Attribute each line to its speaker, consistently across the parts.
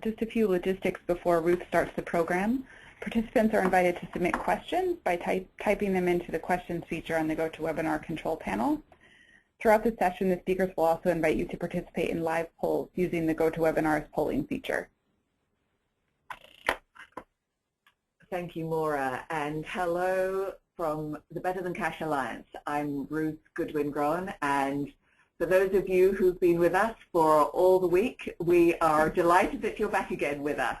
Speaker 1: Just a few logistics before Ruth starts the program. Participants are invited to submit questions by typing them into the questions feature on the GoToWebinar control panel. Throughout the session, the speakers will also invite you to participate in live polls using the GoToWebinar's polling feature.
Speaker 2: Thank you, Maura, and hello from the Better Than Cash Alliance. I'm Ruth Goodwin-Groen, and for those of you who've been with us for all the week, we are delighted that you're back again with us,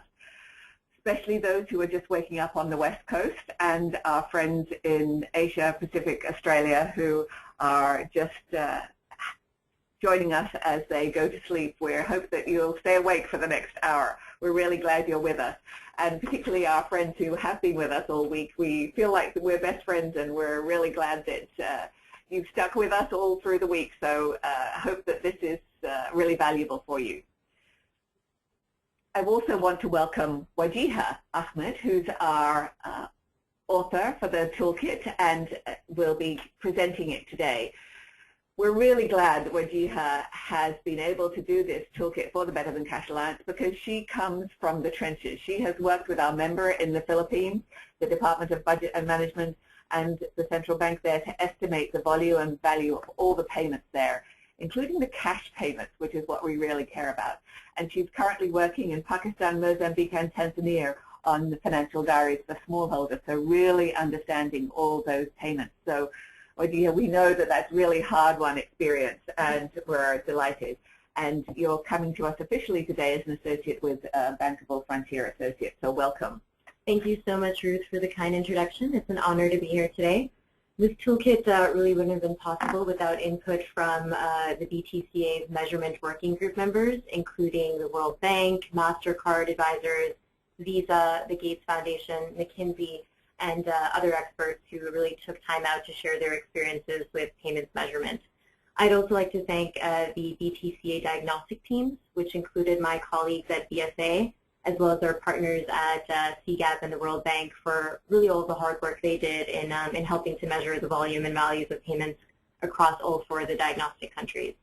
Speaker 2: especially those who are just waking up on the West Coast and our friends in Asia, Pacific, Australia who are just joining us as they go to sleep. We hope that you'll stay awake for the next hour. We're really glad you're with us, and particularly our friends who have been with us all week. We feel like we're best friends, and we're really glad that you've stuck with us all through the week, so I hope that this is really valuable for you. I also want to welcome Wajiha Ahmed, who's our author for the toolkit and will be presenting it today. We're really glad that Wajiha has been able to do this toolkit for the Better Than Cash Alliance because she comes from the trenches. She has worked with our member in the Philippines, the Department of Budget and Management, and the central bank there to estimate the volume and value of all the payments there, including the cash payments, which is what we really care about. And she's currently working in Pakistan, Mozambique, and Tanzania on the financial diaries for smallholders, so really understanding all those payments. So, Wajiha, we know that that's really hard-won experience, and we're delighted. And you're coming to us officially today as an associate with Bankable Frontier Associates, so welcome.
Speaker 3: Thank you so much, Ruth, for the kind introduction. It's an honor to be here today. This toolkit really wouldn't have been possible without input from the BTCA's measurement working group members, including the World Bank, MasterCard advisors, Visa, the Gates Foundation, McKinsey, and other experts who really took time out to share their experiences with payments measurement. I'd also like to thank the BTCA diagnostic teams, which included my colleagues at BSA, as well as our partners at CGAP and the World Bank for really all the hard work they did in helping to measure the volume and values of payments across all 4 of the diagnostic countries.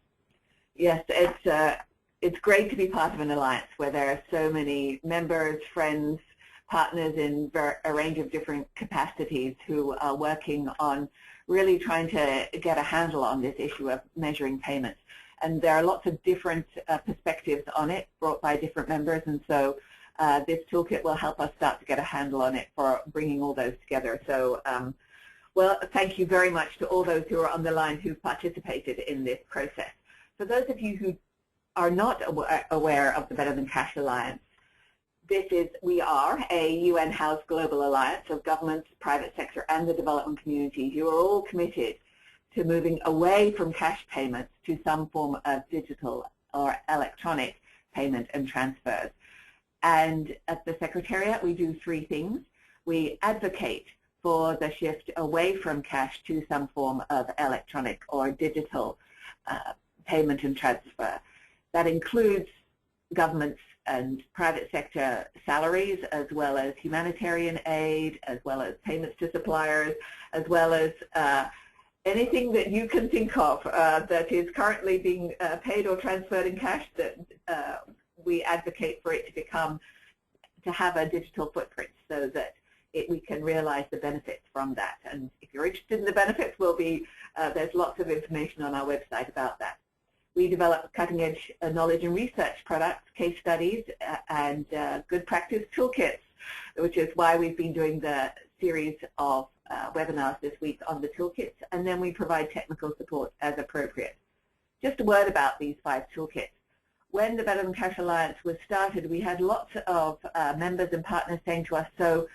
Speaker 2: Yes, it's great to be part of an alliance where there are so many members, friends, partners in a range of different capacities who are working on really trying to get a handle on this issue of measuring payments. And there are lots of different perspectives on it brought by different members, and so this toolkit will help us start to get a handle on it for bringing all those together. So, well, thank you very much to all those who are on the line who've participated in this process. For those of you who are not aware of the Better Than Cash Alliance, we are a UN-housed global alliance of governments, private sector, and the development community who are all committed to moving away from cash payments to some form of digital or electronic payment and transfers. And at the Secretariat, we do 3 things. We advocate for the shift away from cash to some form of electronic or digital payment and transfer. That includes governments and private sector salaries, as well as humanitarian aid, as well as payments to suppliers, as well as anything that you can think of that is currently being paid or transferred in cash, that we advocate for it to have a digital footprint so that we can realize the benefits from that. And if you're interested in the benefits, there's lots of information on our website about that. We develop cutting-edge knowledge and research products, case studies, and good practice toolkits, which is why we've been doing the series of webinars this week on the toolkits, and then we provide technical support as appropriate. Just a word about these 5 toolkits. When the Better Than Cash Alliance was started, we had lots of members and partners saying to us, so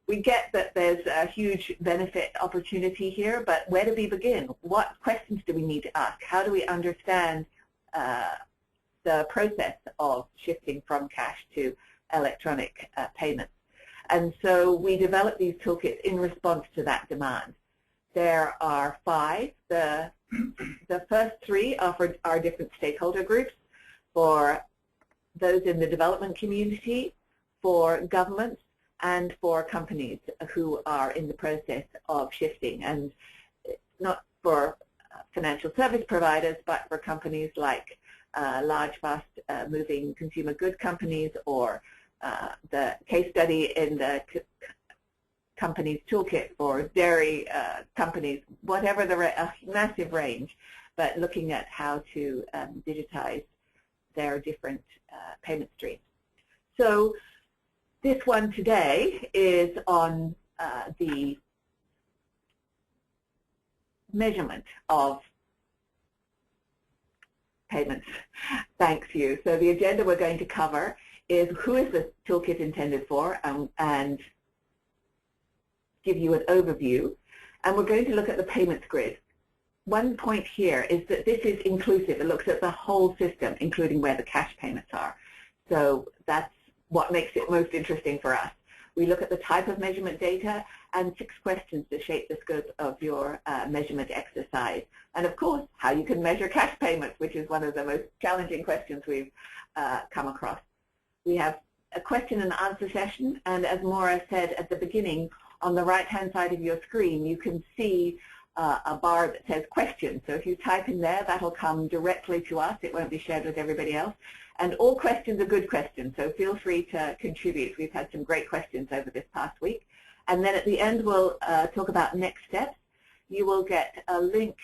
Speaker 2: we get that there's a huge benefit opportunity here, but where do we begin? What questions do we need to ask? How do we understand the process of shifting from cash to electronic payments? And so we developed these toolkits in response to that demand. There are 5. The first 3 are for our different stakeholder groups, for those in the development community, for governments, and for companies who are in the process of shifting, and not for financial service providers, but for companies like large, fast-moving consumer goods companies, or the case study in the company's toolkit for dairy companies, whatever the massive range, but looking at how to digitize their different payment streams. So this one today is on the measurement of payments. Thanks you. So the agenda we're going to cover is who is the toolkit intended for, and give you an overview. And we're going to look at the payments grid. One point here is that this is inclusive. It looks at the whole system, including where the cash payments are. So that's what makes it most interesting for us. We look at the type of measurement data and 6 questions to shape the scope of your measurement exercise. And of course, how you can measure cash payments, which is one of the most challenging questions we've come across. We have a question and answer session, and as Maura said at the beginning, on the right-hand side of your screen, you can see a bar that says questions. So if you type in there, that'll come directly to us. It won't be shared with everybody else. And all questions are good questions, so feel free to contribute. We've had some great questions over this past week. And then at the end, we'll talk about next steps. You will get a link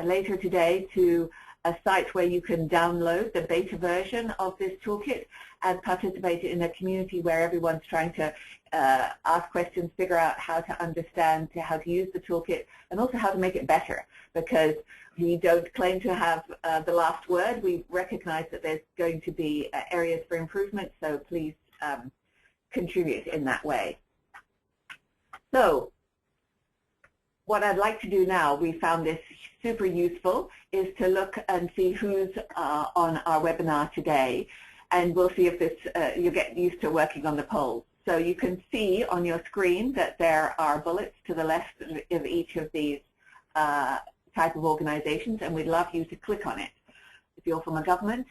Speaker 2: later today to a site where you can download the beta version of this toolkit and participate in a community where everyone's trying to ask questions, figure out how to understand, how to use the toolkit, and also how to make it better, because we don't claim to have the last word. We recognize that there's going to be areas for improvement, so please contribute in that way. So what I'd like to do now, we found this super useful, is to look and see who's on our webinar today. And we'll see if this, you get used to working on the polls. So you can see on your screen that there are bullets to the left of each of these type of organizations, and we'd love you to click on it. If you're from a government,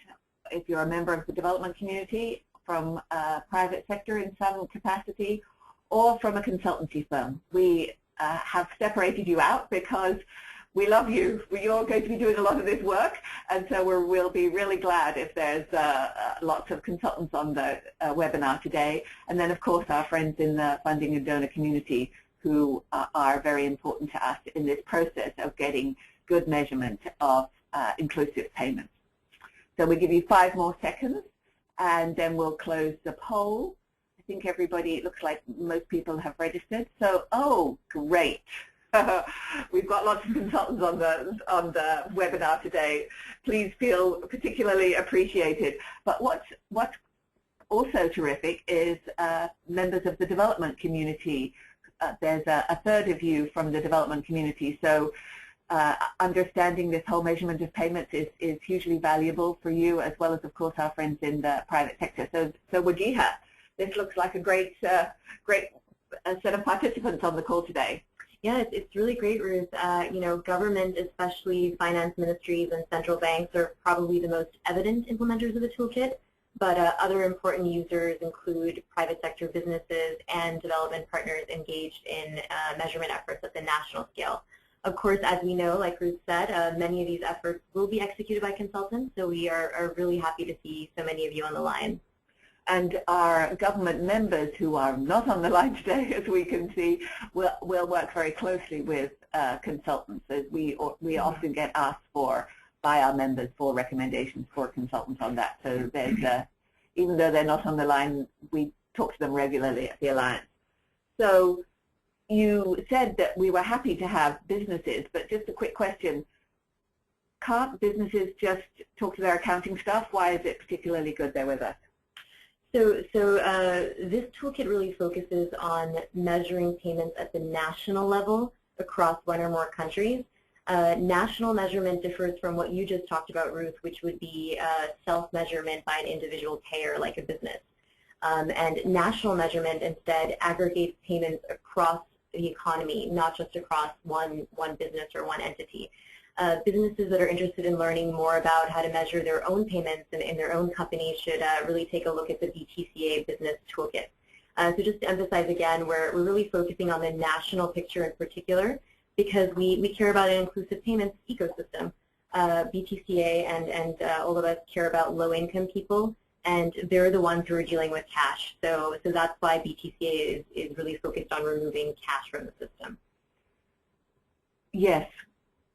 Speaker 2: if you're a member of the development community, from private sector in some capacity, or from a consultancy firm. We have separated you out because we love you. You're going to be doing a lot of this work, and so we'll be really glad if there's lots of consultants on the webinar today. And then, of course, our friends in the funding and donor community who are very important to us in this process of getting good measurement of inclusive payments. So we give you 5 more seconds, and then we'll close the poll. I think everybody, it looks like most people have registered. So, oh, great. We've got lots of consultants on the webinar today. Please feel particularly appreciated. But what's also terrific is members of the development community. There's a third of you from the development community. So understanding this whole measurement of payments is hugely valuable for you, as well as, of course, our friends in the private sector. So Wajiha, this looks like a great set of participants on the call today.
Speaker 3: Yeah, it's really great, Ruth. You know, government, especially finance ministries and central banks, are probably the most evident implementers of the toolkit, but other important users include private sector businesses and development partners engaged in measurement efforts at the national scale. Of course, as we know, like Ruth said, many of these efforts will be executed by consultants, so we are really happy to see so many of you on the line.
Speaker 2: And our government members who are not on the line today, as we can see, will work very closely with consultants. As we often get asked by our members for recommendations for consultants on that. So there's, even though they're not on the line, we talk to them regularly at the Alliance. So you said that we were happy to have businesses, but just a quick question. Can't businesses just talk to their accounting staff? Why is it particularly good they're with us?
Speaker 3: So this toolkit really focuses on measuring payments at the national level across 1 or more countries. National measurement differs from what you just talked about, Ruth, which would be self-measurement by an individual payer like a business. And national measurement instead aggregates payments across the economy, not just across one business or one entity. Businesses that are interested in learning more about how to measure their own payments in their own company should really take a look at the BTCA Business Toolkit. So just to emphasize again, we're really focusing on the national picture in particular because we care about an inclusive payments ecosystem. BTCA and all of us care about low-income people, and they're the ones who are dealing with cash. So that's why BTCA is really focused on removing cash from the system.
Speaker 2: Yes,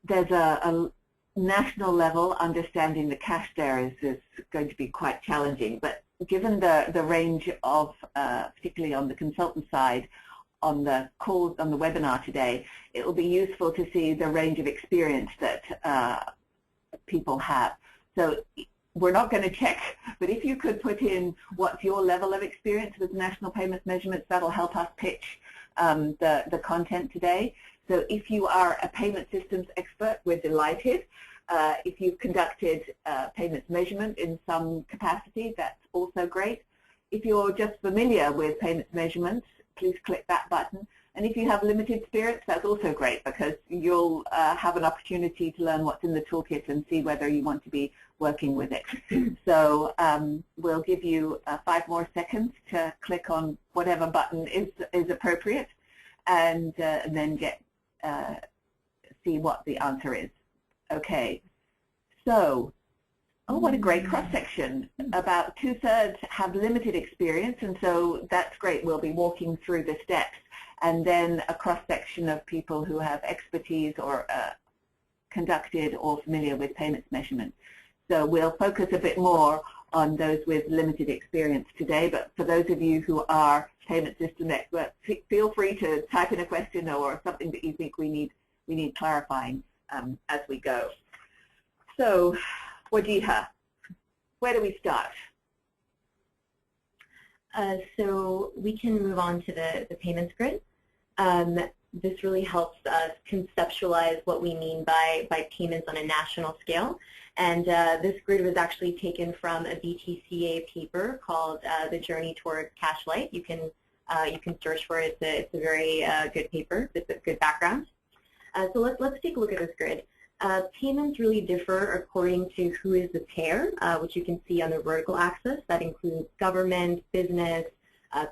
Speaker 2: there's a national level. Understanding the cash there is going to be quite challenging, but given the range of, particularly on the consultant side, on the calls on the webinar today, it will be useful to see the range of experience that people have. So we're not going to check, but if you could put in what's your level of experience with national payments measurements, that'll help us pitch the content today. So if you are a payment systems expert, we're delighted. If you've conducted payments measurement in some capacity, that's also great. If you're just familiar with payments measurements, please click that button. And if you have limited experience, that's also great, because you'll have an opportunity to learn what's in the toolkit and see whether you want to be working with it. So we'll give you 5 more seconds to click on whatever button is appropriate, and then see what the answer is. Okay, so, oh, what a great cross-section. About 2/3 have limited experience, and so that's great. We'll be walking through the steps. And then a cross-section of people who have expertise or conducted or familiar with payments measurement. So we'll focus a bit more on those with limited experience today, but for those of you who are payment system experts, feel free to type in a question or something that you think we need clarifying as we go. So, Wajiha, where do we start?
Speaker 3: So we can move on to the payments grid. This really helps us conceptualize what we mean by payments on a national scale. And this grid was actually taken from a BTCA paper called The Journey Toward Cash Light. You can search for it. It's a very good paper. It's a good background. So let's take a look at this grid. Payments really differ according to who is the payer, which you can see on the vertical axis. That includes government, business,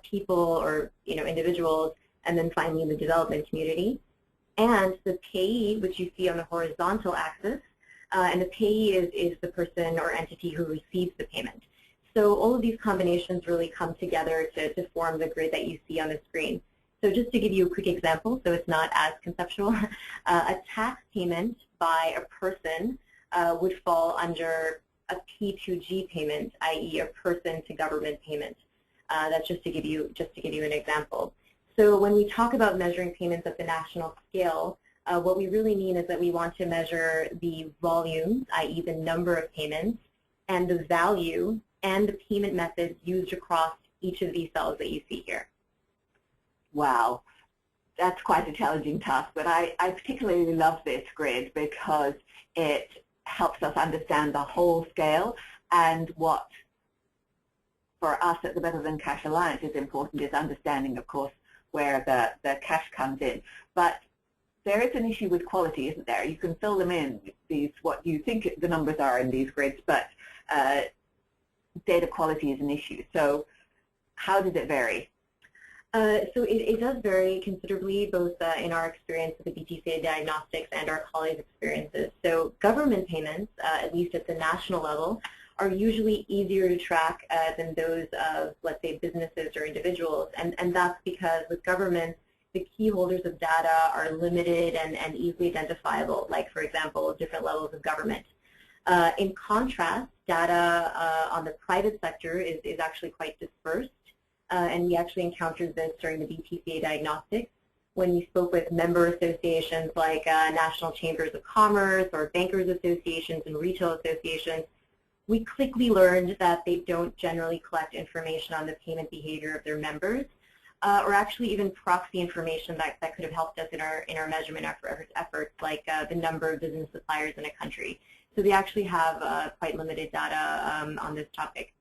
Speaker 3: people, or individuals, and then finally the development community. And the payee, which you see on the horizontal axis, and the payee is the person or entity who receives the payment. So all of these combinations really come together to form the grid that you see on the screen. So just to give you a quick example, so it's not as conceptual, a tax payment by a person would fall under a P2G payment, i.e. a person to government payment. That's just to give you an example. So when we talk about measuring payments at the national scale, what we really mean is that we want to measure the volume, i.e. the number of payments, and the value and the payment methods used across each of these cells that you see here.
Speaker 2: Wow, that's quite a challenging task, but I particularly love this grid because it helps us understand the whole scale, and what for us at the Better Than Cash Alliance is important is understanding, of course, where the cash comes in. But there is an issue with quality, isn't there? You can fill them in, what you think the numbers are in these grids, but data quality is an issue. So how does it vary?
Speaker 3: So it does vary considerably, both in our experience with the BTCA Diagnostics and our colleagues' experiences. So government payments, at least at the national level, are usually easier to track than those of, let's say, businesses or individuals. And that's because with governments, the key holders of data are limited and easily identifiable, like, for example, different levels of government. In contrast, data on the private sector is actually quite dispersed. And we actually encountered this during the BTCA Diagnostics when we spoke with member associations like National Chambers of Commerce or Bankers Associations and Retail Associations. We quickly learned that they don't generally collect information on the payment behavior of their members, or actually even proxy information that could have helped us in our measurement efforts, like the number of business suppliers in a country. So they actually have quite limited data on this topic.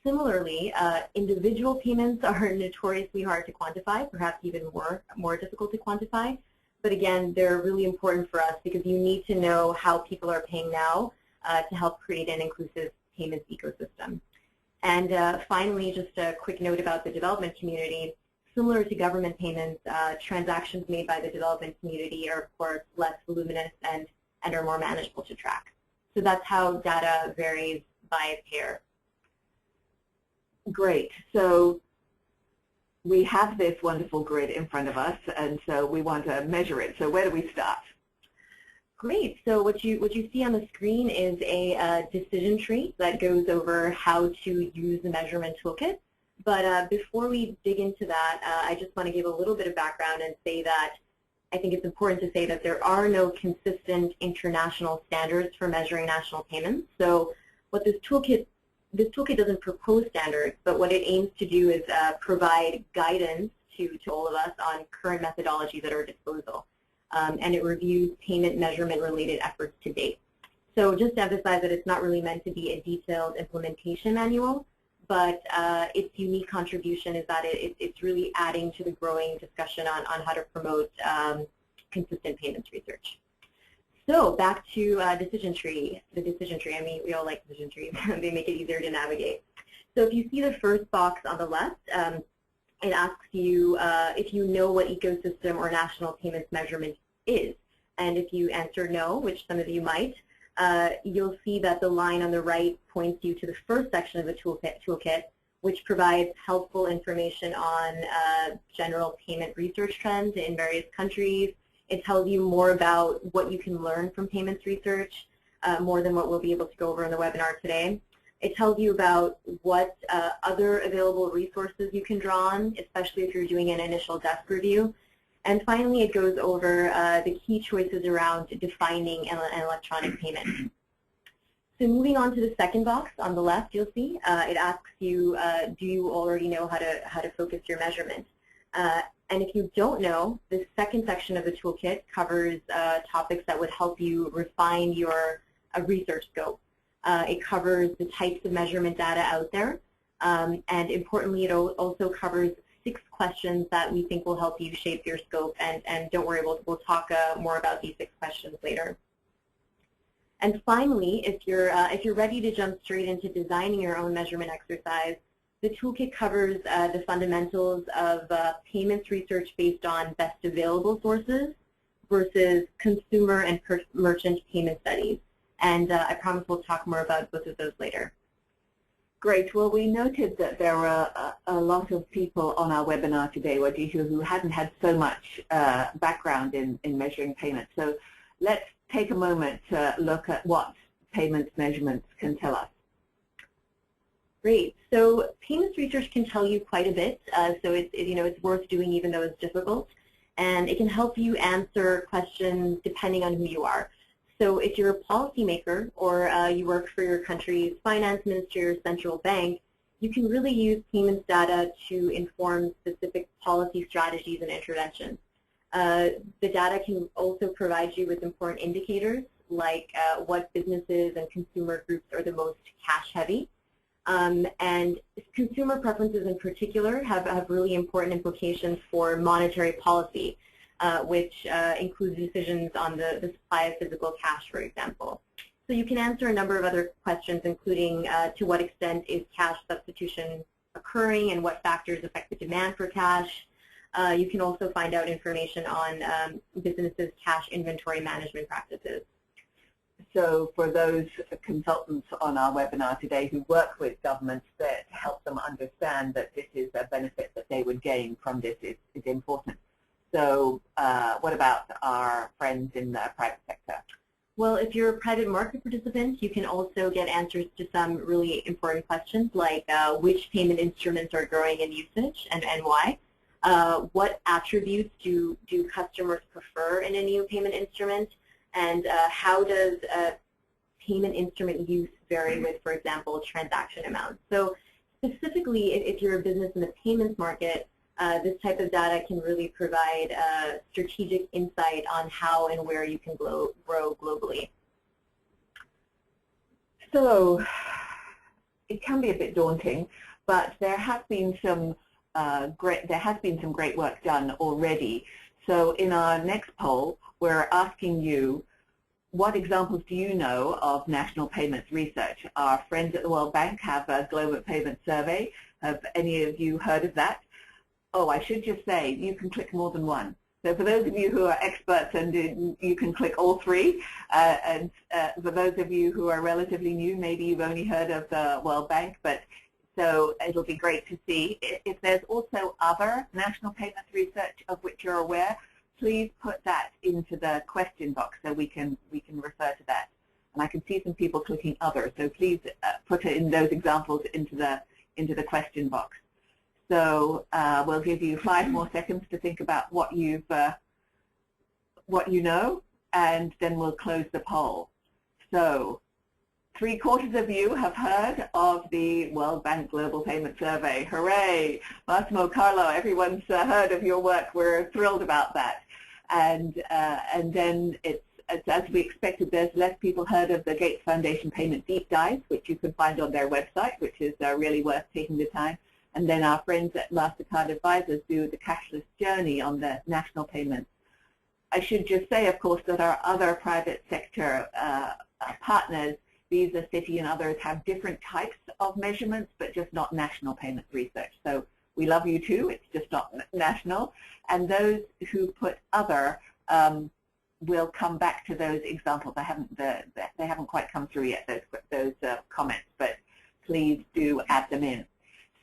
Speaker 3: Similarly, individual payments are notoriously hard to quantify, perhaps even more difficult to quantify. But again, they're really important for us because you need to know how people are paying now to help create an inclusive payments ecosystem. And finally, just a quick note about the development community. Similar to government payments, transactions made by the development community are, of course, less voluminous and and are more manageable to track. So that's how data varies by payer.
Speaker 2: Great. So we have this wonderful grid in front of us, and so we want to measure it. So where do we start?
Speaker 3: Great. So what you see on the screen is a decision tree that goes over how to use the measurement toolkit. But before we dig into that, I just want to give a little bit of background and say that I think it's important to say that there are no consistent international standards for measuring national payments. So what this toolkit doesn't propose standards, but what it aims to do is provide guidance to all of us on current methodologies at our disposal. And it reviews payment measurement-related efforts to date. So just to emphasize that it's not really meant to be a detailed implementation manual, but its unique contribution is that it's really adding to the growing discussion on how to promote consistent payments research. So back to decision tree. The decision tree, I mean, we all like decision trees. They make it easier to navigate. So if you see the first box on the left, it asks you if you know what ecosystem or national payments measurement is. And if you answer no, which some of you might, you'll see that the line on the right points you to the first section of the toolkit, which provides helpful information on general payment research trends in various countries. It tells you more about what you can learn from payments research, more than what we'll be able to go over in the webinar today. It tells you about what other available resources you can draw on, especially if you're doing an initial desk review. And finally, it goes over the key choices around defining an electronic payment. So moving on to the second box on the left, you'll see it asks you, do you already know how to focus your measurement? And if you don't know, the second section of the toolkit covers topics that would help you refine your research scope. It covers the types of measurement data out there, and importantly, it also covers 6 questions that we think will help you shape your scope. And don't worry, we'll talk more about these 6 questions later. And finally, if you're ready to jump straight into designing your own measurement exercise, the toolkit covers the fundamentals of payments research based on best available sources versus consumer and merchant payment studies. And I promise we'll talk more about both of those later.
Speaker 2: Great. Well, we noted that there were a lot of people on our webinar today, Wadija, who hadn't had so much background in measuring payments. So let's take a moment to look at what payments measurements can tell us.
Speaker 3: Great. So payments research can tell you quite a bit. So it's worth doing even though it's difficult. And it can help you answer questions depending on who you are. So if you're a policymaker or you work for your country's finance ministry or central bank, you can really use payments data to inform specific policy strategies and interventions. The data can also provide you with important indicators like what businesses and consumer groups are the most cash heavy. And consumer preferences in particular have really important implications for monetary policy, which includes decisions on the supply of physical cash, for example. So you can answer a number of other questions, including to what extent is cash substitution occurring and what factors affect the demand for cash. You can also find out information on businesses' cash inventory management practices.
Speaker 2: So for those consultants on our webinar today who work with governments, that help them understand that this is a benefit that they would gain from this is important. So what about our friends in the private sector?
Speaker 3: Well, if you're a private market participant, you can also get answers to some really important questions like which payment instruments are growing in usage and why. What attributes do customers prefer in a new payment instrument? And how does payment instrument use vary with, for example, transaction amounts? So specifically, if you're a business in the payments market, this type of data can really provide strategic insight on how and where you can grow globally.
Speaker 2: So it can be a bit daunting, but there has been some great work done already. So in our next poll, we're asking you, what examples do you know of national payments research? Our friends at the World Bank have a global payment survey. Have any of you heard of that? Oh, I should just say, you can click more than one. So for those of you who are experts, and you can click all three, and for those of you who are relatively new, maybe you've only heard of the World Bank, but so it'll be great to see. If there's also other national payments research of which you're aware, please put that into the question box so we can refer to that. And I can see some people clicking other, so please put it in those examples into the question box. So we'll give you 5 more seconds to think about what you know, and then we'll close the poll. So 3/4 of you have heard of the World Bank Global Payment Survey. Hooray! Massimo, Carlo, everyone's heard of your work. We're thrilled about that. And then it's as we expected, there's less people heard of the Gates Foundation Payment Deep Dive, which you can find on their website, which is really worth taking the time. And then our friends at MasterCard Advisors do the cashless journey on the national payments. I should just say, of course, that our other private sector partners, Visa, Citi, and others, have different types of measurements, but just not national payment research. So we love you too, it's just not national. And those who put other will come back to those examples. They haven't quite come through yet, those comments, but please do add them in.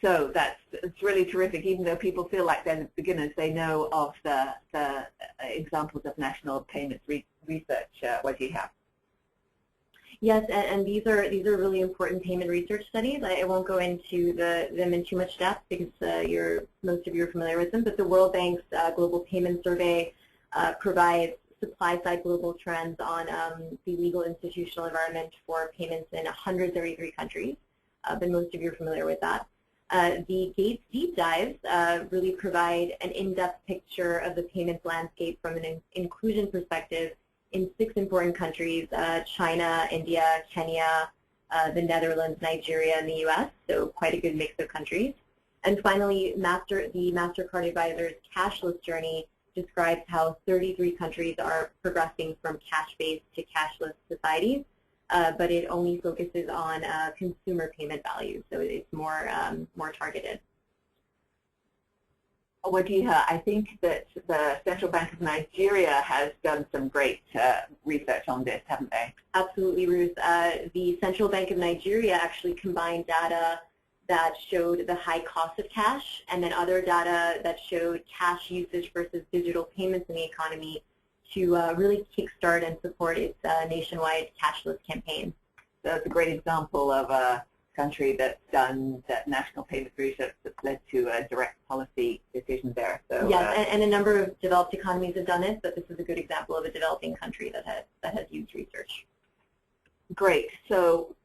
Speaker 2: So it's really terrific. Even though people feel like they're beginners, they know of the examples of national payments research. What do you have?
Speaker 3: Yes, and these are really important payment research studies. I won't go into them in too much depth because most of you are familiar with them. But the World Bank's Global Payment Survey provides supply-side global trends on the legal institutional environment for payments in 133 countries. But most of you are familiar with that. The Gates Deep Dives really provide an in-depth picture of the payments landscape from an inclusion perspective in 6 important countries, China, India, Kenya, the Netherlands, Nigeria, and the US, so quite a good mix of countries. And finally, the MasterCard Advisors cashless journey describes how 33 countries are progressing from cash-based to cashless societies, but it only focuses on consumer payment value, so it's more targeted.
Speaker 2: Wadiha, I think that the Central Bank of Nigeria has done some great research on this, haven't they?
Speaker 3: Absolutely, Ruth. The Central Bank of Nigeria actually combined data that showed the high cost of cash and then other data that showed cash usage versus digital payments in the economy to really kickstart and support its nationwide cashless campaign.
Speaker 2: So it's a great example of a country that's done that national payment research that's led to a direct policy decision there. So,
Speaker 3: yes, and a number of developed economies have done it, but this is a good example of a developing country that has used research.
Speaker 2: Great. So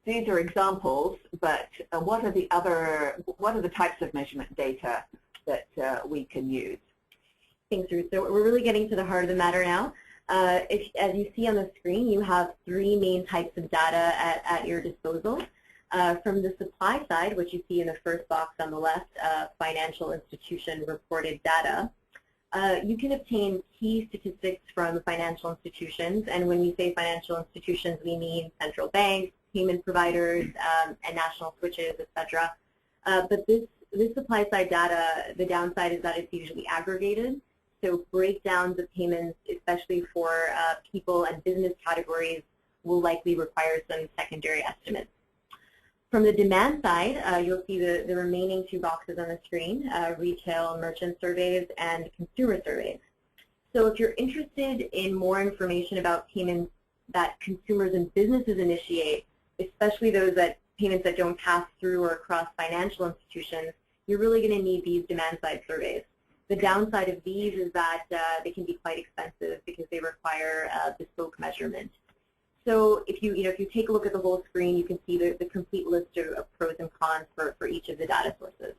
Speaker 2: these are examples, but what are the types of measurement data that we can use?
Speaker 3: Thanks, Ruth. So we're really getting to the heart of the matter now. As you see on the screen, you have 3 main types of data at your disposal. From the supply side, which you see in the first box on the left, financial institution reported data, you can obtain key statistics from financial institutions. And when we say financial institutions, we mean central banks, payment providers, and national switches, etc. But this supply side data, the downside is that it's usually aggregated. So breakdowns of payments, especially for people and business categories, will likely require some secondary estimates. From the demand side, you'll see the remaining 2 boxes on the screen, retail merchant surveys and consumer surveys. So if you're interested in more information about payments that consumers and businesses initiate, especially payments that don't pass through or across financial institutions, you're really going to need these demand side surveys. The downside of these is that they can be quite expensive because they require bespoke measurement. So if you take a look at the whole screen, you can see the complete list of pros and cons for each of the data sources.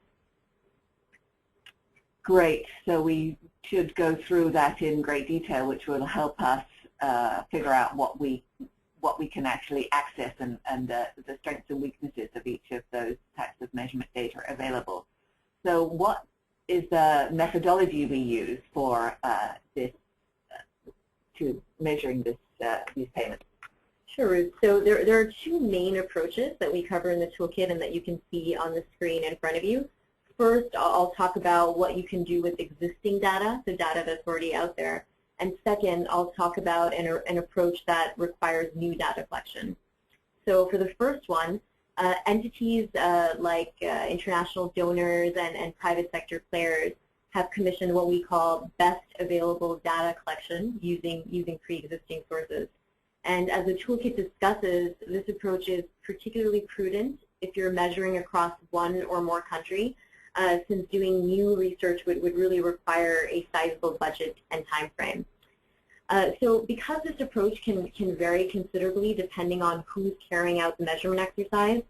Speaker 2: Great. So we should go through that in great detail, which will help us figure out what we can actually access and the strengths and weaknesses of each of those types of measurement data available. So what is the methodology we use for to measuring these payments?
Speaker 3: Sure, Ruth. So there are 2 main approaches that we cover in the toolkit and that you can see on the screen in front of you. first, I'll talk about what you can do with existing data, so data that's already out there. And second, I'll talk about an approach that requires new data collection. So for the first one, entities like international donors and private sector players have commissioned what we call best available data collection using pre-existing sources. And as the toolkit discusses, this approach is particularly prudent if you're measuring across one or more countries, since doing new research would really require a sizable budget and time frame. So because this approach can vary considerably depending on who's carrying out the measurement exercise,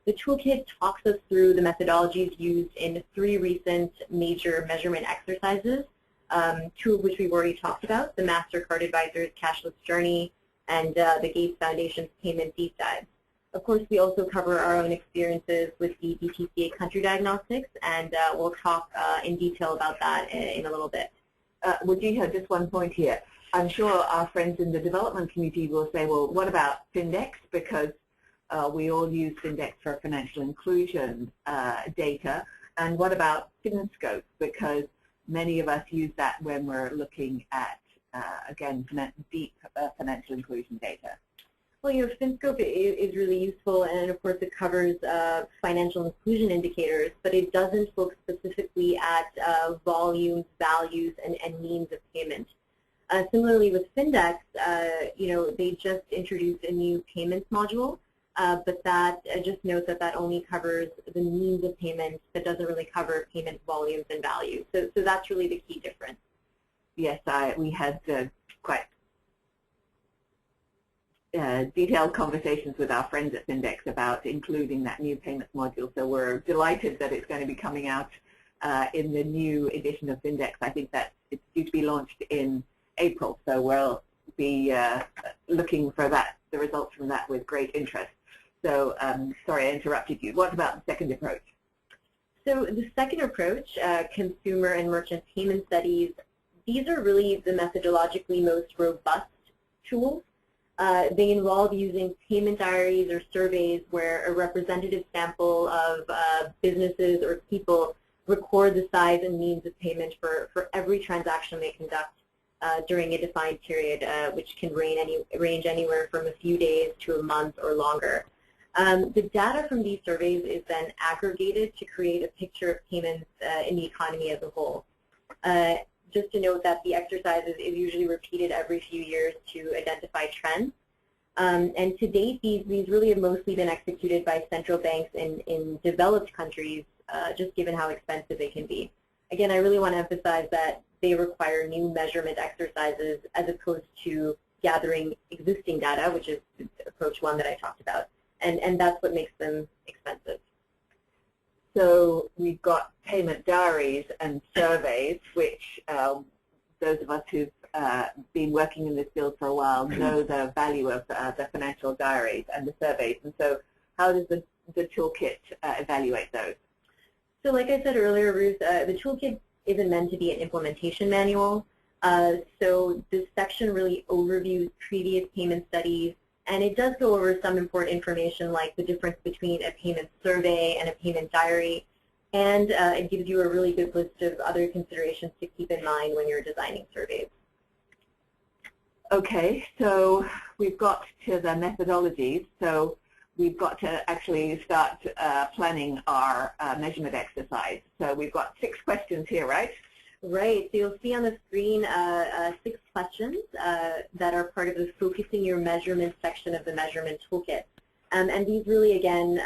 Speaker 3: the toolkit talks us through the methodologies used in 3 recent major measurement exercises, 2 of which we've already talked about, the MasterCard Advisor's Cashless Journey and the Gates Foundation's Payment Deep Dive. Of course, we also cover our own experiences with the BTCA country diagnostics, and we'll talk in detail about that in a little bit.
Speaker 2: Wajiha, just one point here. I'm sure our friends in the development community will say, well, what about Findex? Because we all use Findex for financial inclusion data. And what about FinScope? Because many of us use that when we're looking at, again, deep financial inclusion data.
Speaker 3: Well, FinScope is really useful, and of course it covers financial inclusion indicators, but it doesn't look specifically at volumes, values, and means of payment. Similarly with Findex, they just introduced a new payments module, but that just note that only covers the means of payment, that doesn't really cover payment volumes and values. So that's really the key difference.
Speaker 2: Yes, we had quite detailed conversations with our friends at Findex about including that new payments module. So we're delighted that it's going to be coming out in the new edition of Findex. I think that it's due to be launched in April, so we'll be looking for the results from that with great interest. So sorry I interrupted you. What about the second approach?
Speaker 3: So the second approach, consumer and merchant payment studies, these are really the methodologically most robust tools. They involve using payment diaries or surveys where a representative sample of businesses or people record the size and means of payment for every transaction they conduct during a defined period, which can range anywhere from a few days to a month or longer. The data from these surveys is then aggregated to create a picture of payments in the economy as a whole. Just to note that the exercise is usually repeated every few years to identify trends. And to date, these really have mostly been executed by central banks in developed countries, just given how expensive they can be. Again, I really want to emphasize that they require new measurement exercises as opposed to gathering existing data, which is approach 1 that I talked about. And that's what makes them expensive.
Speaker 2: So we've got payment diaries and surveys, which those of us who've been working in this field for a while know the value of the financial diaries and the surveys. And so how does the toolkit evaluate those?
Speaker 3: So like I said earlier, Ruth, the toolkit isn't meant to be an implementation manual. So this section really overviews previous payment studies, and it does go over some important information like the difference between a payment survey and a payment diary, and it gives you a really good list of other considerations to keep in mind when you're designing surveys.
Speaker 2: Okay, so we've got to the methodologies. So we've got to actually start planning our measurement exercise. So we've got 6 questions here, right?
Speaker 3: Right. So you'll see on the screen 6 questions that are part of the Focusing Your Measurement section of the Measurement Toolkit. And these really, again,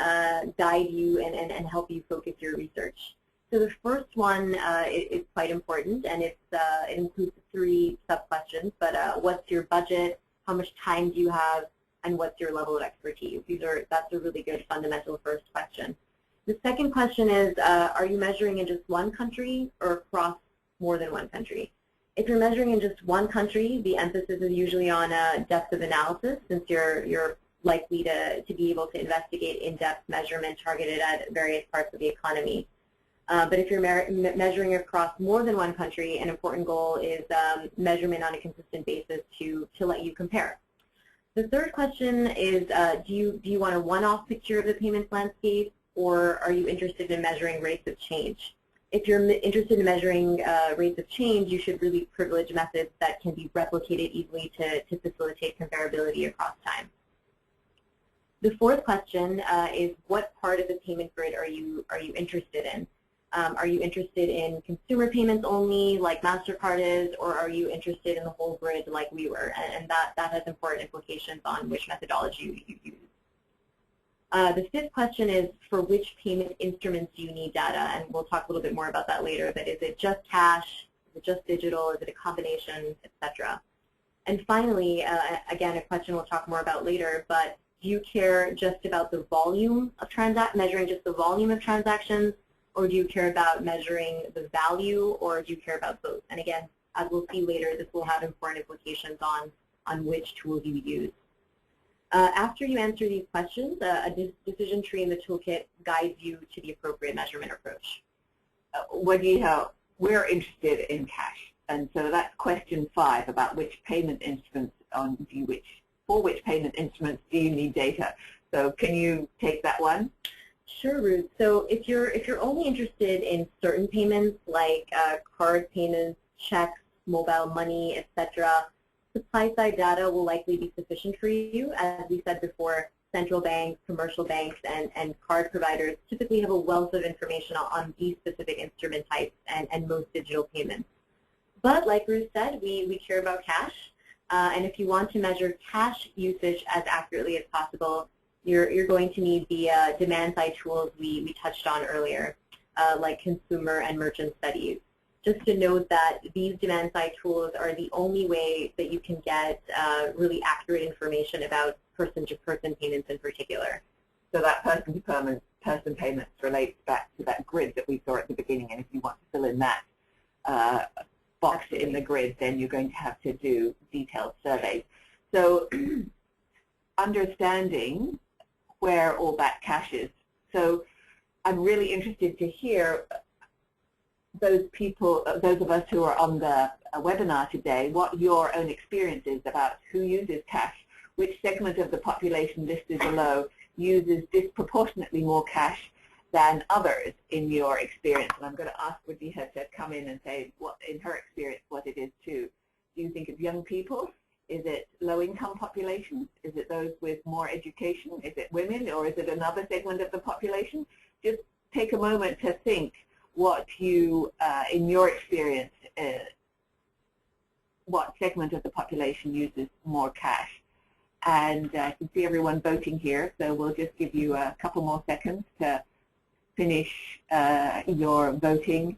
Speaker 3: guide you and help you focus your research. So the first one is quite important, and it includes 3 sub-questions. But what's your budget? How much time do you have? And what's your level of expertise? That's a really good fundamental first question. The second question is, are you measuring in just one country or across more than one country? If you're measuring in just one country, the emphasis is usually on depth of analysis, since you're likely to be able to investigate in-depth measurement targeted at various parts of the economy. But if you're measuring across more than one country, an important goal is measurement on a consistent basis to let you compare. The third question is, do you want a one-off picture of the payments landscape, or are you interested in measuring rates of change? If you're interested in measuring rates of change, you should really privilege methods that can be replicated easily to facilitate comparability across time. The fourth question is, what part of the payment grid are you interested in? Are you interested in consumer payments only, like MasterCard is, or are you interested in the whole grid like we were? And that has important implications on which methodology you use. The fifth question is, for which payment instruments do you need data? And we'll talk a little bit more about that later, but is it just cash? Is it just digital? Is it a combination, etc.? And finally, again, a question we'll talk more about later, but do you care just about the volume of measuring just the volume of transactions, or do you care about measuring the value, or do you care about both? And again, as we'll see later, this will have important implications on which tools you use. After you answer these questions, a decision tree in the toolkit guides you to the appropriate measurement approach.
Speaker 2: We're interested in cash, and so that's question 5 about which payment instruments for which payment instruments do you need data. So can you take that one?
Speaker 3: Sure, Ruth. So if you're only interested in certain payments like card payments, checks, mobile money, etc., supply-side data will likely be sufficient for you. As we said before, central banks, commercial banks, and card providers typically have a wealth of information on these specific instrument types and most digital payments. But like Ruth said, we care about cash. And if you want to measure cash usage as accurately as possible, you're going to need the demand-side tools we touched on earlier, like consumer and merchant studies. Just to note that these demand-side tools are the only way that you can get really accurate information about person-to-person payments in particular.
Speaker 2: So that person-to-person payments relates back to that grid that we saw at the beginning, and if you want to fill in that box in the grid, then you're going to have to do detailed surveys. So understanding where all that cash is. So I'm really interested to hear those of us who are on the webinar today, what your own experience is about who uses cash, which segment of the population listed below uses disproportionately more cash than others in your experience. And I'm going to ask Wadiha to come in and say, what, in her experience, what it is too. Do you think it's young people? Is it low-income populations? Is it those with more education? Is it women, or is it another segment of the population? Just take a moment to think what you, in your experience, what segment of the population uses more cash. And I can see everyone voting here, so we'll just give you a couple more seconds to finish your voting,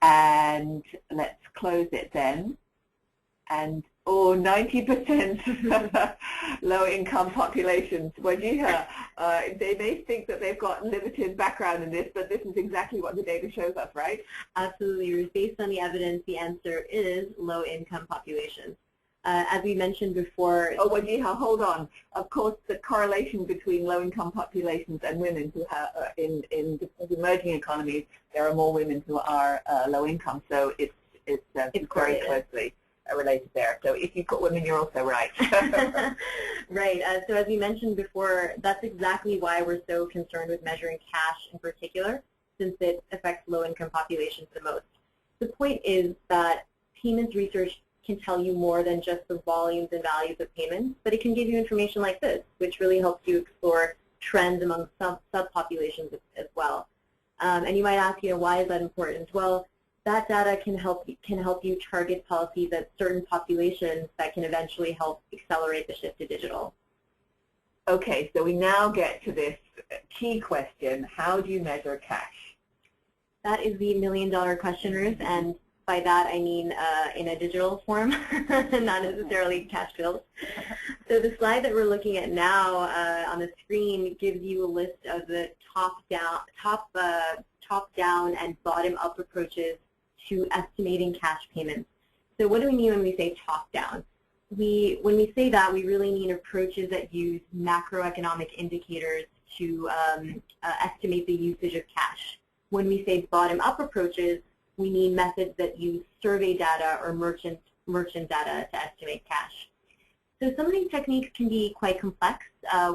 Speaker 2: and let's close it then. And 90% low-income populations. Wadiha, they may think that they've got limited background in this, but this is exactly what the data shows us, right?
Speaker 3: Absolutely, Ruth. Based on the evidence, the answer is low-income populations. As we mentioned before...
Speaker 2: Oh, Wadiha, hold on. Of course, the correlation between low-income populations and women who have, in emerging economies, there are more women who are low-income, so it's very closely related there. So if you put women, you're also right.
Speaker 3: Right. So as we mentioned before, that's exactly why we're so concerned with measuring cash in particular, since it affects low-income populations the most. The point is that payments research can tell you more than just the volumes and values of payments, but it can give you information like this, which really helps you explore trends among subpopulations as well. And you might ask, why is that important? Well, that data can help you target policies at certain populations that can eventually help accelerate the shift to digital.
Speaker 2: Okay, so we now get to this key question: how do you measure cash?
Speaker 3: That is the million-dollar question, Ruth, and by that I mean in a digital form, not necessarily cash bills. So the slide that we're looking at now on the screen gives you a list of the top-down and bottom-up approaches to estimating cash payments. So what do we mean when we say top-down? When we say that, we really mean approaches that use macroeconomic indicators to estimate the usage of cash. When we say bottom-up approaches, we mean methods that use survey data or merchant data to estimate cash. So some of these techniques can be quite complex.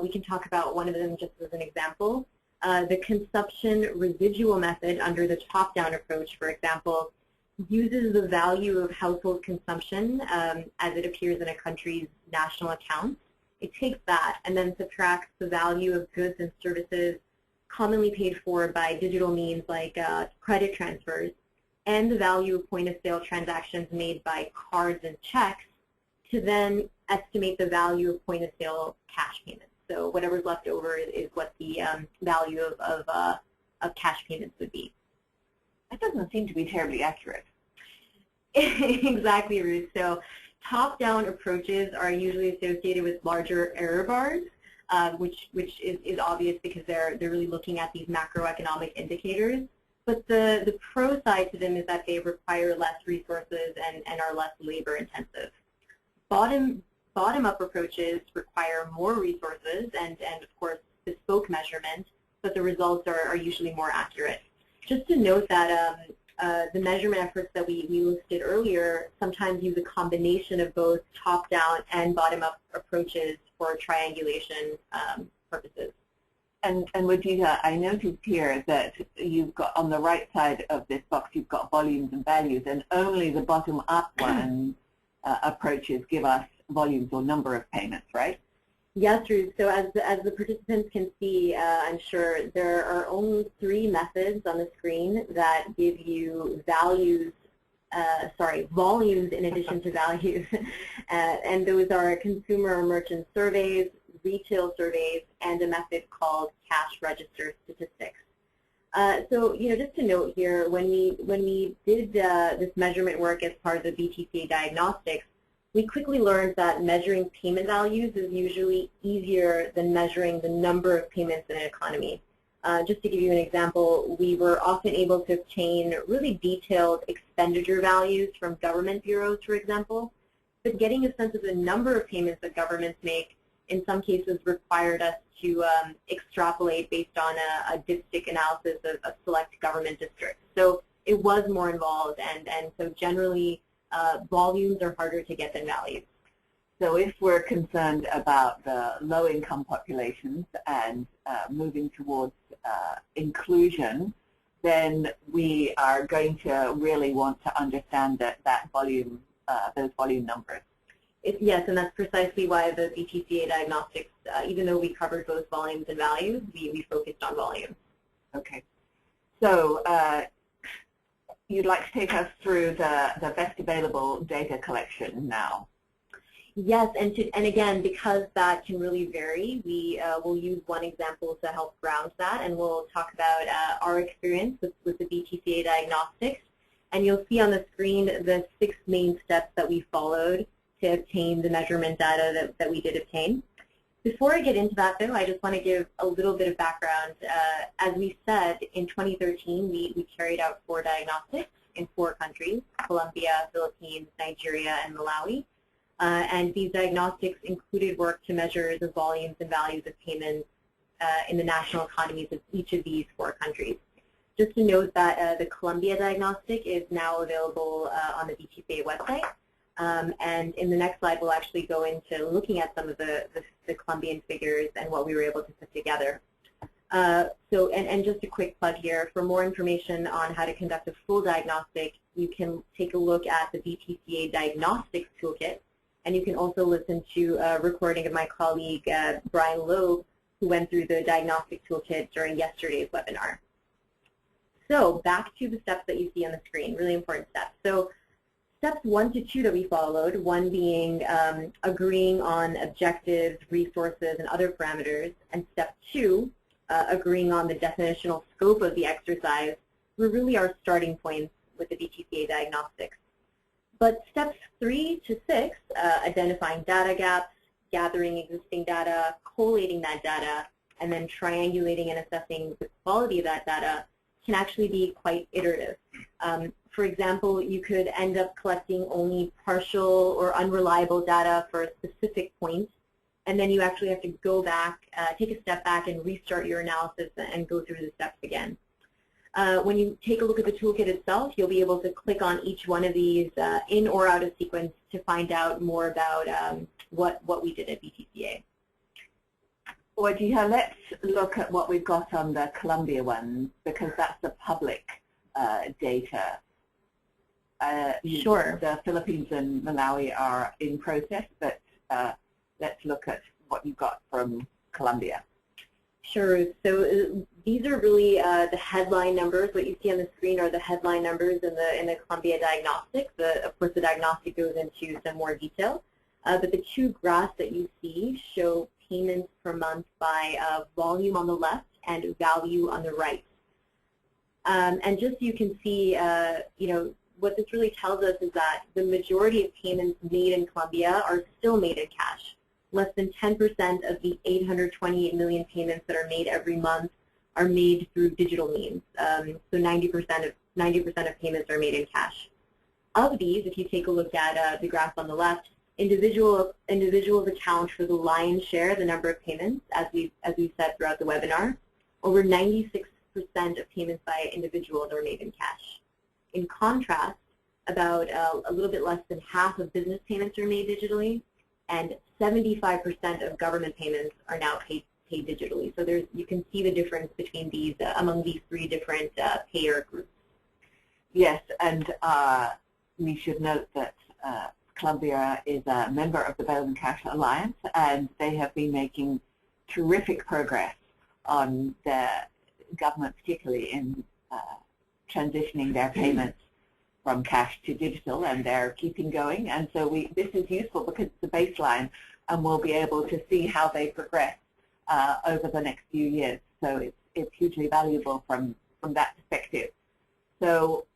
Speaker 3: We can talk about one of them just as an example. The consumption residual method under the top-down approach, for example, uses the value of household consumption as it appears in a country's national accounts. It takes that and then subtracts the value of goods and services commonly paid for by digital means like credit transfers and the value of point-of-sale transactions made by cards and checks to then estimate the value of point-of-sale cash payments. So whatever's left over is what the value of cash payments would be.
Speaker 2: That doesn't seem to be terribly accurate.
Speaker 3: Exactly, Ruth. So top-down approaches are usually associated with larger error bars, which is obvious because they're really looking at these macroeconomic indicators. But the pro side to them is that they require less resources and are less labor intensive. Bottom-up approaches require more resources and of course bespoke measurement, but the results are usually more accurate. Just to note that the measurement efforts that we listed earlier sometimes use a combination of both top-down and bottom-up approaches for triangulation purposes.
Speaker 2: And Wajida, I noticed here that you've got on the right side of this box, you've got volumes and values, and only the bottom-up one approaches give us volumes or number of payments, right?
Speaker 3: Yes, Ruth. So as the participants can see, I'm sure there are only 3 methods on the screen that give you volumes in addition to values. And those are consumer or merchant surveys, retail surveys, and a method called cash register statistics. So, just to note here, when we did this measurement work as part of the BTCA Diagnostics, we quickly learned that measuring payment values is usually easier than measuring the number of payments in an economy. Just to give you an example, we were often able to obtain really detailed expenditure values from government bureaus, for example, but getting a sense of the number of payments that governments make in some cases required us to extrapolate based on a dipstick analysis of select government districts. So it was more involved, and so generally volumes are harder to get than values.
Speaker 2: So if we're concerned about the low-income populations and moving towards inclusion, then we are going to really want to understand that volume, those volume numbers.
Speaker 3: Yes, and that's precisely why the BTCA Diagnostics, even though we covered both volumes and values, we focused on volume.
Speaker 2: Okay. So you'd like to take us through the best available data collection now.
Speaker 3: Yes, and again, because that can really vary, we will use one example to help ground that, and we'll talk about our experience with the BTCA Diagnostics. And you'll see on the screen the 6 main steps that we followed to obtain the measurement data that we did obtain. Before I get into that, though, I just want to give a little bit of background. As we said, in 2013, we carried out 4 diagnostics in 4 countries, Colombia, Philippines, Nigeria, and Malawi. And these diagnostics included work to measure the volumes and values of payments in the national economies of each of these 4 countries. Just to note that the Colombia diagnostic is now available on the BTCA website. And in the next slide, we'll actually go into looking at some of the Colombian figures and what we were able to put together. And just a quick plug here, for more information on how to conduct a full diagnostic, you can take a look at the BTCA Diagnostics Toolkit, and you can also listen to a recording of my colleague, Brian Loeb, who went through the Diagnostic Toolkit during yesterday's webinar. So back to the steps that you see on the screen, really important steps. So steps 1 to 2 that we followed, one being agreeing on objectives, resources, and other parameters, and step 2, agreeing on the definitional scope of the exercise, were really our starting points with the BTCA Diagnostics. But steps 3 to 6, identifying data gaps, gathering existing data, collating that data, and then triangulating and assessing the quality of that data, can actually be quite iterative. For example, you could end up collecting only partial or unreliable data for a specific point, and then you actually have to go back, take a step back and restart your analysis and go through the steps again. When you take a look at the toolkit itself, you'll be able to click on each one of these in or out of sequence to find out more about what we did at BTCA.
Speaker 2: Wajiha, let's look at what we've got on the Colombia one, because that's the public data.
Speaker 3: Sure.
Speaker 2: The Philippines and Malawi are in process, but let's look at what you've got from Colombia.
Speaker 3: Sure. So these are really the headline numbers. What you see on the screen are the headline numbers in the Colombia Diagnostics. Of course, the diagnostic goes into some more detail. But the two graphs that you see show payments per month by volume on the left and value on the right. And just so you can see, you know, what this really tells us is that the majority of payments made in Colombia are still made in cash. Less than 10% of the 828 million payments that are made every month are made through digital means. So 90% of payments are made in cash. Of these, if you take a look at the graph on the left, individuals account for the lion's share, the number of payments, as we said throughout the webinar. Over 96% of payments by individuals are made in cash. In contrast, about a little bit less than half of business payments are made digitally, and 75% of government payments are now paid digitally. So you can see the difference between these among these three different payer groups.
Speaker 2: Yes, and we should note that Colombia is a member of the Velum Cash Alliance, and they have been making terrific progress on the government, particularly in transitioning their payments from cash to digital, and they're keeping going. And so this is useful because it's a baseline, and we'll be able to see how they progress over the next few years. So it's hugely valuable from that perspective. So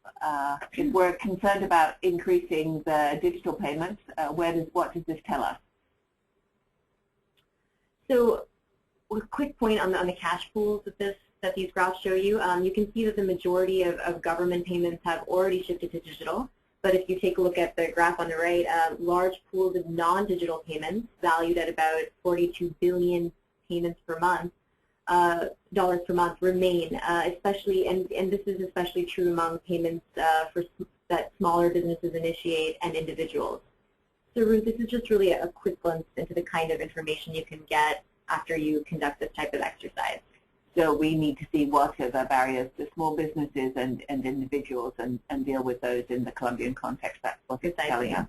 Speaker 2: if we're concerned about increasing the digital payments, what does this tell us?
Speaker 3: So a quick point on the cash pools that these graphs show you. You can see that the majority of government payments have already shifted to digital. But if you take a look at the graph on the right, large pools of non-digital payments valued at about 42 billion payments per month, dollars per month remain, especially, and this is especially true among payments that smaller businesses initiate and individuals. So Ruth, this is just really a quick glimpse into the kind of information you can get after you conduct this type of exercise.
Speaker 2: So we need to see what are the barriers to small businesses and individuals and deal with those in the Colombian context. That's what it's telling us.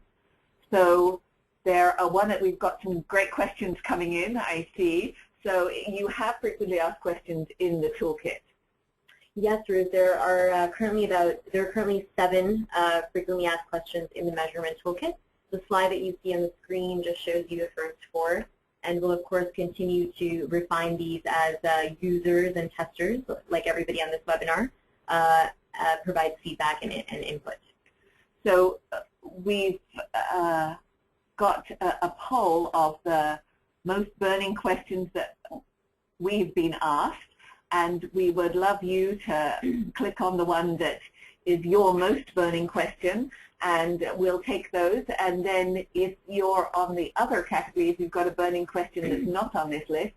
Speaker 2: So we've got some great questions coming in, I see. So you have frequently asked questions in the toolkit.
Speaker 3: Yes, Ruth. There are currently 7 frequently asked questions in the measurement toolkit. The slide that you see on the screen just shows you the first 4, and we'll of course continue to refine these as users and testers, like everybody on this webinar, provide feedback and input.
Speaker 2: So we've got a poll of the most burning questions that we've been asked, and we would love you to click on the one that is your most burning question, and we'll take those. And then if you're on the other category, if you've got a burning question that's not on this list,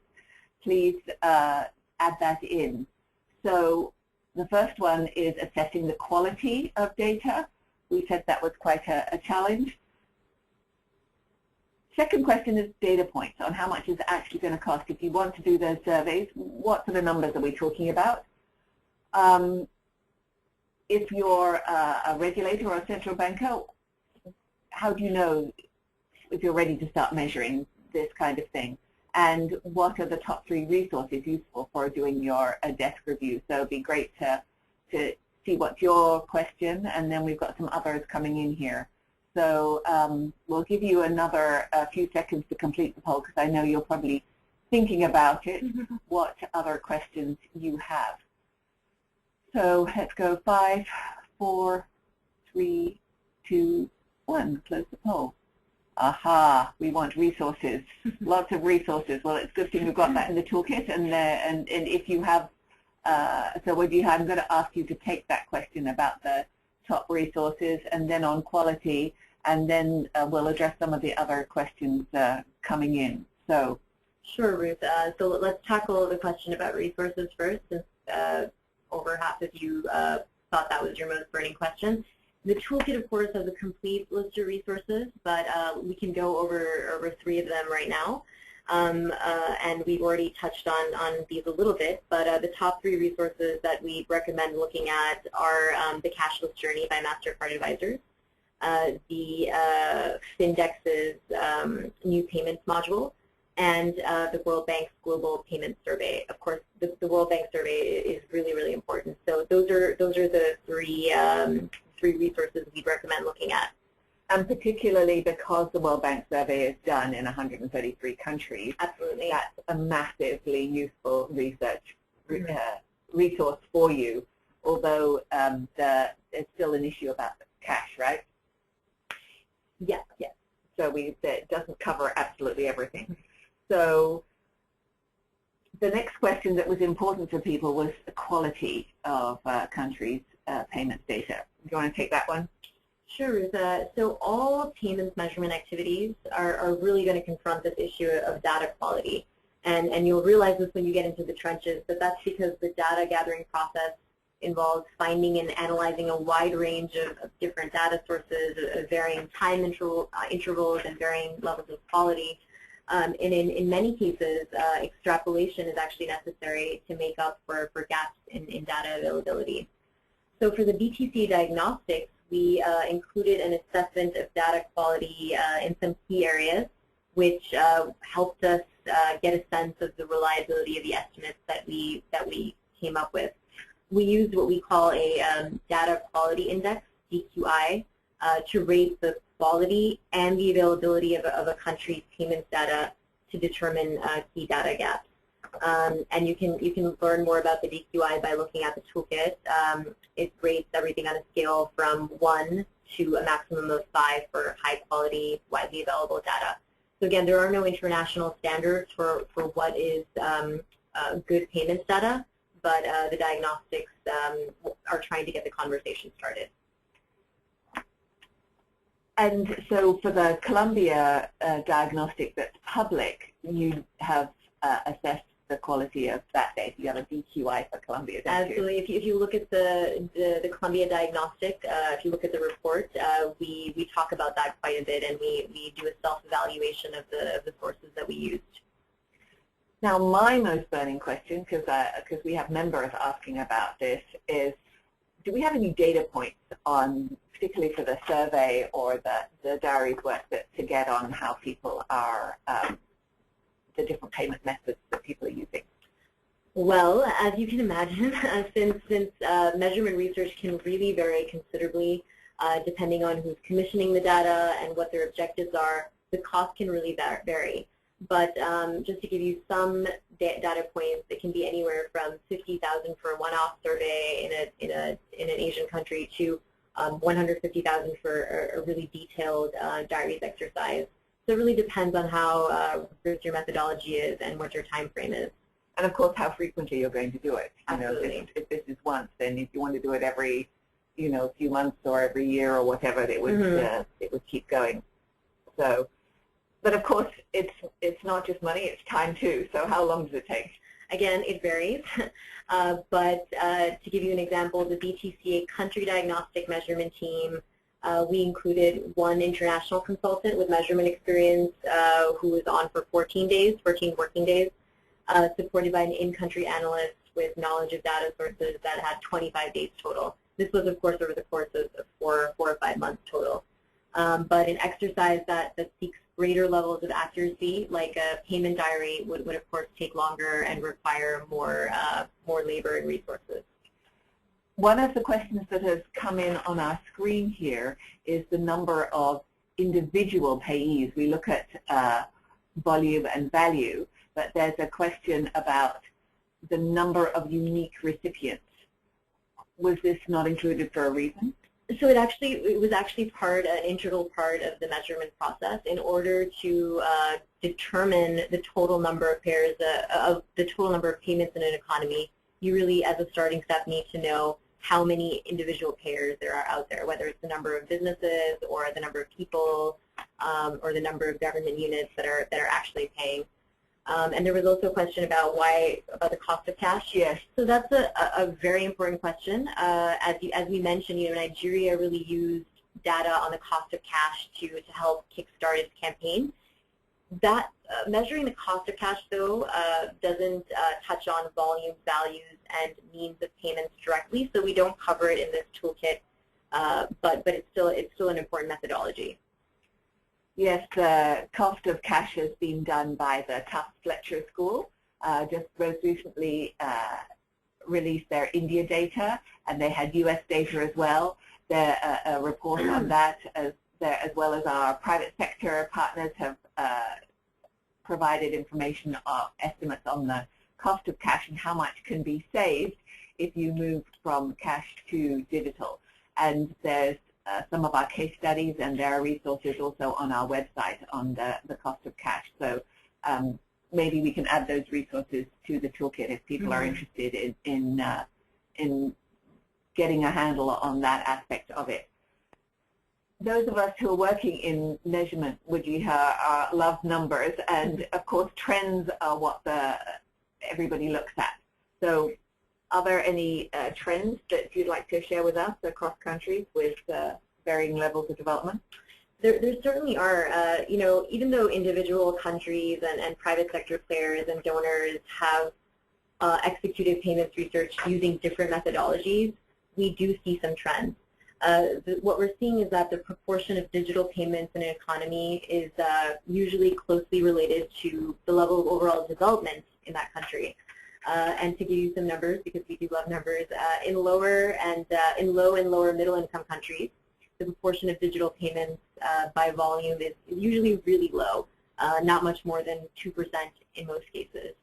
Speaker 2: please add that in. So the first one is assessing the quality of data. We said that was quite a challenge. Second question is data points on how much is it actually going to cost. If you want to do those surveys, what sort of numbers are we talking about? If you're a regulator or a central banker, how do you know if you're ready to start measuring this kind of thing? And what are the top 3 resources useful for doing your desk review? So it'd be great to see what's your question, and then we've got some others coming in here. So we'll give you another few seconds to complete the poll, because I know you're probably thinking about it, what other questions you have. So let's go 5, 4, 3, 2, 1. Close the poll. Aha, we want resources, lots of resources. Well, it's a good thing we've got that in the toolkit. And if you have, so what do you have? I'm going to ask you to take that question about the top resources, and then on quality, and then we'll address some of the other questions coming in. So,
Speaker 3: sure, Ruth. So let's tackle the question about resources first, since over half of you thought that was your most burning question. The toolkit, of course, has a complete list of resources, but we can go over 3 of them right now. And we've already touched on these a little bit, but the top 3 resources that we recommend looking at are the Cashless Journey by MasterCard Advisors, the Findex's New Payments module, and the World Bank's Global Payments Survey. Of course, the World Bank survey is really, really important. So those are the 3 resources we'd recommend looking at.
Speaker 2: And particularly because the World Bank survey is done in 133 countries.
Speaker 3: Absolutely.
Speaker 2: That's a massively useful research resource for you, although there's still an issue about cash, right?
Speaker 3: Yes, yes.
Speaker 2: So it doesn't cover absolutely everything. So the next question that was important for people was the quality of countries' payments data. Do you want to take that one?
Speaker 3: Sure, Ruth. So all payments measurement activities are really going to confront this issue of data quality. And you'll realize this when you get into the trenches, but that's because the data gathering process involves finding and analyzing a wide range of different data sources, of varying time intervals and varying levels of quality. And in many cases, extrapolation is actually necessary to make up for gaps in data availability. So for the BTC Diagnostics, we included an assessment of data quality in some key areas, which helped us get a sense of the reliability of the estimates that we came up with. We used what we call a data quality index, DQI, to rate the quality and the availability of a country's payments data to determine key data gaps. And you can learn more about the DQI by looking at the toolkit. It rates everything on a scale from 1 to a maximum of 5 for high quality, widely available data. So again, there are no international standards for what is good payments data, but the diagnostics are trying to get the conversation started.
Speaker 2: And so for the Colombia diagnostic that's public, you have assessed the quality of that data. You have a DQI for Colombia, don't you?
Speaker 3: Absolutely. If you look at the Colombia diagnostic, if you look at the report, we talk about that quite a bit, and we do a self-evaluation of the sources that we used.
Speaker 2: Now, my most burning question, because we have members asking about this, is do we have any data points on, particularly for the survey or the diaries work to get on how people are, the different payment methods that people are using?
Speaker 3: Well, as you can imagine, since measurement research can really vary considerably depending on who's commissioning the data and what their objectives are, the cost can really vary. But just to give you some data points, it can be anywhere from $50,000 for a one-off survey in an Asian country to $150,000 for a really detailed diaries exercise. So it really depends on how rigorous your methodology is and what your time frame is.
Speaker 2: And of course, how frequently you're going to do it.
Speaker 3: Absolutely.
Speaker 2: You know, if this is once, then if you want to do it every, few months or every year or whatever, it would keep going. So, but of course, it's not just money; it's time too. So, how long does it take?
Speaker 3: Again, it varies. But to give you an example, the BTCA country diagnostic measurement team, we included one international consultant with measurement experience who was on for 14 working days, supported by an in-country analyst with knowledge of data sources that had 25 days total. This was, of course, over the course of 4 or 5 months total. But an exercise that seeks greater levels of accuracy, like a payment diary, would of course take longer and require more labor and resources.
Speaker 2: One of the questions that has come in on our screen here is the number of individual payees. We look at volume and value, but there's a question about the number of unique recipients. Was this not included for a reason?
Speaker 3: So it was actually an integral part of the measurement process in order to determine the total number of pairs of the total number of payments in an economy. You really, as a starting step, need to know how many individual payers there are out there, whether it's the number of businesses or the number of people or the number of government units that are actually paying. And there was also a question about the cost of cash.
Speaker 2: Yes.
Speaker 3: So that's a very important question. As we mentioned, Nigeria really used data on the cost of cash to help kickstart its campaign. That measuring the cost of cash, though, doesn't touch on volume, values, and means of payments directly, so we don't cover it in this toolkit. But it's still an important methodology.
Speaker 2: Yes, the cost of cash has been done by the Tufts Fletcher School. Just most recently released their India data, and they had US data as well. A report on that, as well as our private sector partners have provided information of estimates on the cost of cash and how much can be saved if you moved from cash to digital. And there's some of our case studies, and there are resources also on our website on the cost of cash. So maybe we can add those resources to the toolkit if people are interested in getting a handle on that aspect of it. Those of us who are working in measurement, Wijiha, love numbers, and of course trends are what everybody looks at. So are there any trends that you'd like to share with us across countries with varying levels of development?
Speaker 3: There certainly are. You know, even though individual countries and private sector players and donors have executed payments research using different methodologies, we do see some trends. What we're seeing is that the proportion of digital payments in an economy is usually closely related to the level of overall development in that country. And to give you some numbers, because we do love numbers, in low and lower middle income countries, the proportion of digital payments by volume is usually really low, not much more than 2% in most cases.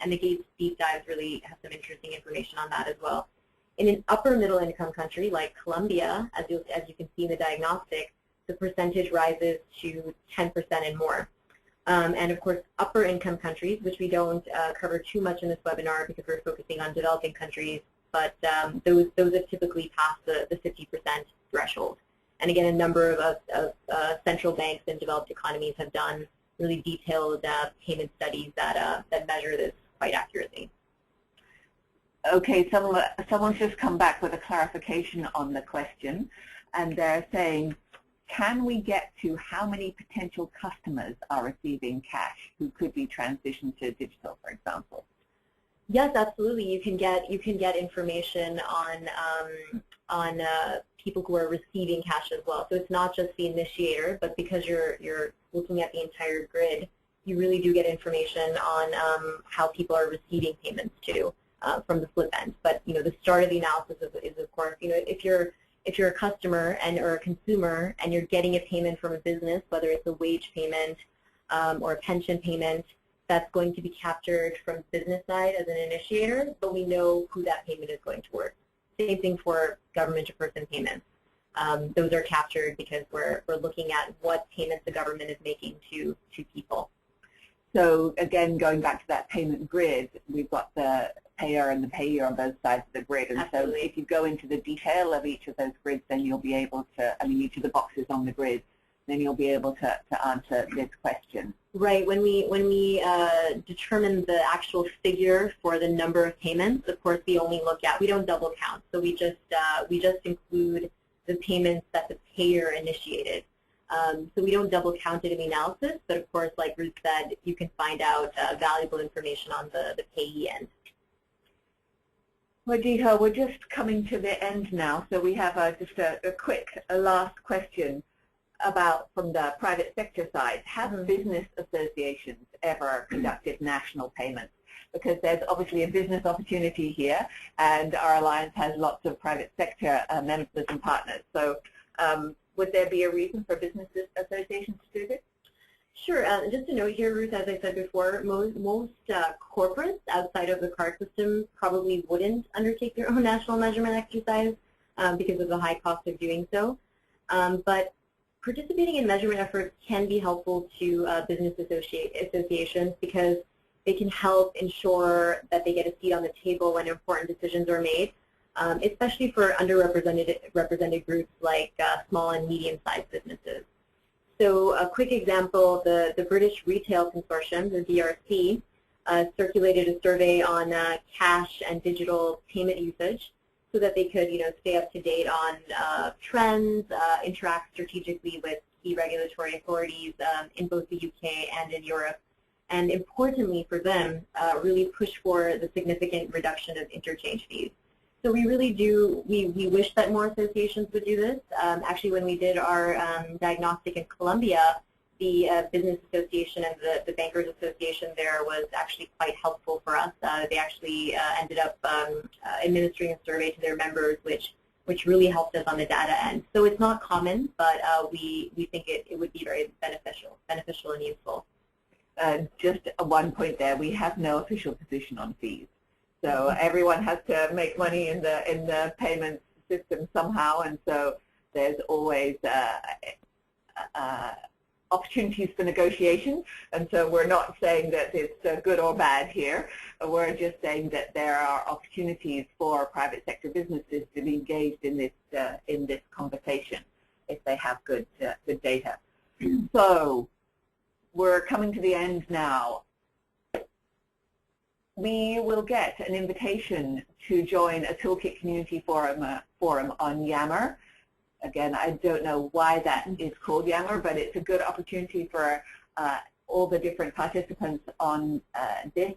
Speaker 3: And the Gates deep dives really have some interesting information on that as well. In an upper middle income country like Colombia, as you can see in the Diagnostics, the percentage rises to 10% and more. And of course, upper income countries, which we don't cover too much in this webinar because we're focusing on developing countries, but those have typically passed the 50% threshold. And again, a number of central banks in developed economies have done really detailed payment studies that measure this quite accurately.
Speaker 2: Okay, someone's just come back with a clarification on the question, and they're saying, can we get to how many potential customers are receiving cash who could be transitioned to digital, for example?
Speaker 3: Yes, absolutely. You can get information on people who are receiving cash as well. So it's not just the initiator, but because you're looking at the entire grid, you really do get information on how people are receiving payments too from the flip end. But you know, the start of the analysis is of course, you know, if you're a customer or a consumer and you're getting a payment from a business, whether it's a wage payment or a pension payment, that's going to be captured from business side as an initiator, but we know who that payment is going towards. Same thing for government-to-person payments. Those are captured because we're looking at what payments the government is making to people.
Speaker 2: So again, going back to that payment grid, we've got the payer and the payee on both sides of the grid. And
Speaker 3: Absolutely.
Speaker 2: So if you go into the detail of each of those grids, then you'll be able to, I mean, each of the boxes on the grid, then you'll be able to answer this question.
Speaker 3: Right. When we determine the actual figure for the number of payments, of course, we only look at, we don't double count. So we just include the payments that the payer initiated. So we don't double count it in the analysis, but of course, like Ruth said, you can find out valuable information on the payee end.
Speaker 2: Wajiha, we're just coming to the end now, so we have just a quick last question about from the private sector side. Have business associations ever conducted national payments? Because there's obviously a business opportunity here, and our alliance has lots of private sector members and partners. So would there be a reason for business associations to do this?
Speaker 3: Sure. Just a note here, Ruth, as I said before, most corporates outside of the card system probably wouldn't undertake their own national measurement exercise because of the high cost of doing so. But participating in measurement efforts can be helpful to business associations because they can help ensure that they get a seat on the table when important decisions are made, especially for underrepresented groups like small and medium-sized businesses. So a quick example, the British Retail Consortium, the DRC, circulated a survey on cash and digital payment usage so that they could, stay up to date on trends, interact strategically with key regulatory authorities in both the UK and in Europe. And importantly for them, really push for the significant reduction of interchange fees. So we really do, we wish that more associations would do this. Actually, when we did our diagnostic in Colombia, the Business Association and the Bankers Association there was actually quite helpful for us. They actually ended up administering a survey to their members, which really helped us on the data end. So it's not common, but we think it would be very beneficial and useful.
Speaker 2: Just one point there, we have no official position on fees. So everyone has to make money in the payment system somehow, and so there's always opportunities for negotiation. And so we're not saying that it's good or bad here. We're just saying that there are opportunities for private sector businesses to be engaged in this conversation if they have good data. So we're coming to the end now. We will get an invitation to join a Toolkit community forum on Yammer. Again, I don't know why that is called Yammer, but it's a good opportunity for all the different participants on this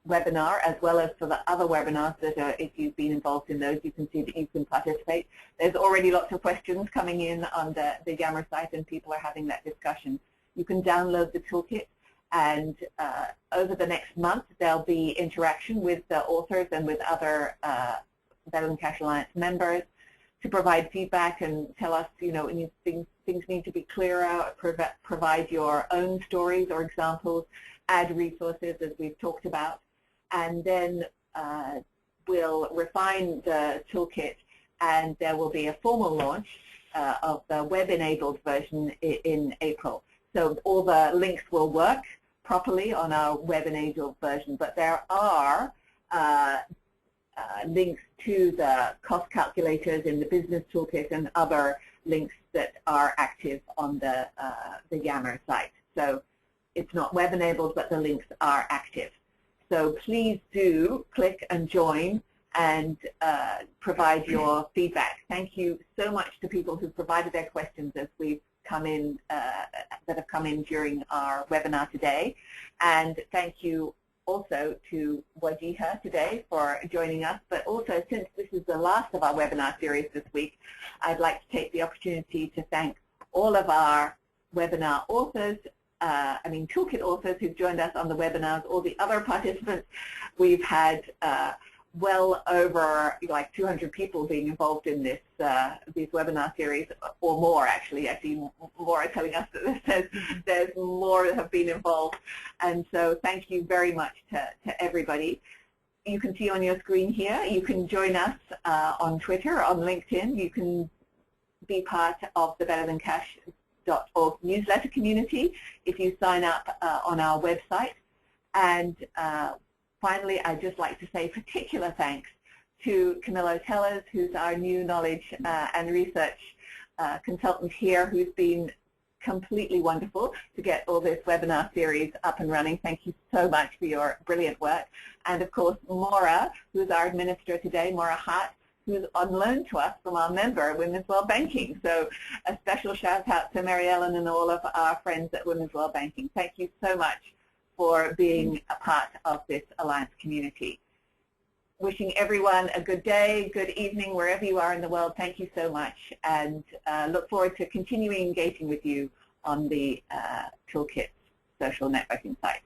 Speaker 2: webinar, as well as for the other webinars that if you've been involved in those, you can see that you can participate. There's already lots of questions coming in on the Yammer site, and people are having that discussion. You can download the Toolkit, and over the next month, there'll be interaction with the authors and with other Velum Cash Alliance members to provide feedback and tell us, things need to be clearer, provide your own stories or examples, add resources as we've talked about, and then we'll refine the Toolkit, and there will be a formal launch of the web-enabled version in April. So all the links will work properly on our web-enabled version, but there are links to the cost calculators in the Business Toolkit and other links that are active on the Yammer site. So it's not web-enabled, but the links are active. So please do click and join and provide your feedback. Thank you so much to people who provided their questions as we've come in, that have come in during our webinar today. And thank you also to Wajiha today for joining us, but also since this is the last of our webinar series this week, I'd like to take the opportunity to thank all of our webinar authors, Toolkit authors who've joined us on the webinars, all the other participants. We've had well over 200 people being involved in this these webinar series, or more actually. More are telling us that there's more that have been involved, and so thank you very much to everybody. You can see on your screen here, you can join us on Twitter, on LinkedIn. You can be part of the BetterThanCash.org newsletter community if you sign up on our website. And finally, I'd just like to say particular thanks to Camillo Tellers, who's our new knowledge and research consultant here, who's been completely wonderful to get all this webinar series up and running. Thank you so much for your brilliant work. And of course, Maura, who's our administrator today, Maura Hart, who's on loan to us from our member, Women's World Banking. So a special shout out to Mary Ellen and all of our friends at Women's World Banking. Thank you so much for being a part of this Alliance community. Wishing everyone a good day, good evening, wherever you are in the world. Thank you so much, and look forward to continuing engaging with you on the Toolkit social networking site.